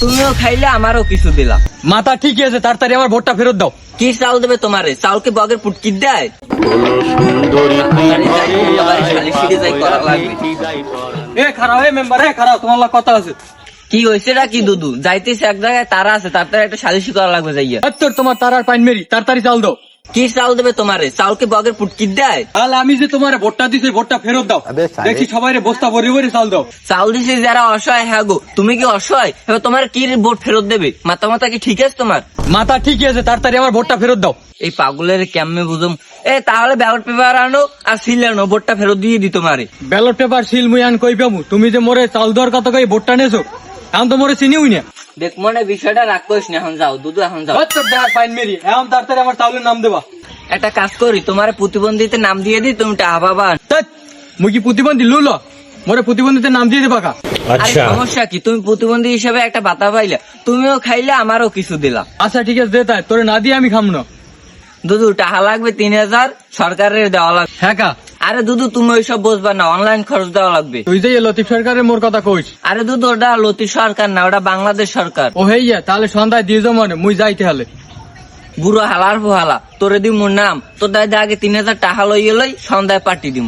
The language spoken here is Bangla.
তুমিও খাইলে আমারও কিছু দিলা। মাথা ঠিকই আছে, তাড়াতাড়ি আমার ভোটটা ফেরত দাও। কি চাউল দেবে তোমারে? চাউলকে বগের পুটকি দেয়? এ খারাপ মেম্বার, খারাপ, তোমার লাগে কথা আছে। কি হয়েছে কি দুদু? যাইতেছে এক জায়গায় তারা আছে, তাড়াতাড়ি একটা সালিশি করা লাগবে যাইয়া। তোর তোমার তারার পাইন মেরি, তাড়াতাড়ি চাল দাও। কি চাউল দেবে তোমারে? চাউলকে বগের পুটকি দেয়? তাহলে আমি যে তোমার ভোটটা দিছি, ভোটটা ফেরত দাও। দেখি সবাই বস্তা ভরে ভরে চাল দাও। চাউল দিছে যারা অসহায়, হ্যাঁ গো তুমি কি অসহায়? এবার তোমার কি ভোট ফেরত দেবে? মাথা মাথা কি ঠিক আছে তোমার? মাথা ঠিকই আছে, তাড়াতাড়ি আমার ভোটটা ফেরত দাও। এই পাগলের কেমনে বুঝুম? তাহলে ব্যালট পেপার আনো আর সিল আনো, ভোটটা ফেরত দিয়ে দি তোমারে। ব্যালট পেপার সিল মুই আন কই পাবো? তুমি যে মোরে চাল দেওয়ার কথা কই ভোটটা নেছো, এখন তো মোরে চিনিও না। দেখ মনে বিষয়টা রাগ করিস না, এখন যাও দুদু, এখন যাও। পাইন মেরি, এখন তাড়াতাড়ি আমার চাউলের নাম দেবা। একটা কাজ করি, তোমার প্রতিবন্ধীতে নাম দিয়ে দিই, তুমি টাকা পাবা। মুই কি প্রতিবন্ধী লুলো? মোরে প্রতিবন্ধীতে নাম দিয়ে দেবা কা? আরে সমস্যা কি? তুমি প্রতিবন্ধী হিসেবে একটা ভাতা পাইলা, তুমিও খাইলে আমারও কিছু দিলা। আচ্ছা ঠিক আছে, দে তাই, তোরে না দিয়ে আমি খাম না। দুদু টাকা লাগবে 3000, সরকারের দেওয়া লাগবে। হ্যাঁ কা? আরে দুদু তুমি ওইসব বুঝবা না, অনলাইন খরচ দেওয়া লাগবে। তুই যে লতিফ সরকারের মোর কথা কইস। আরে দুদু ওটা লতিফ সরকার না, ওটা বাংলাদেশ সরকার। ও হেইয়া, তাহলে সন্ধ্যায় দিয়ে যাও মনে, মুই যাইতে হলে। বুড়ো হালার ফোহালা, তোরে দিম মোর নাম, তোর দায়দা আগে 3000 টাকা লইয়ে লই, সন্ধ্যায় পার্টি দিম।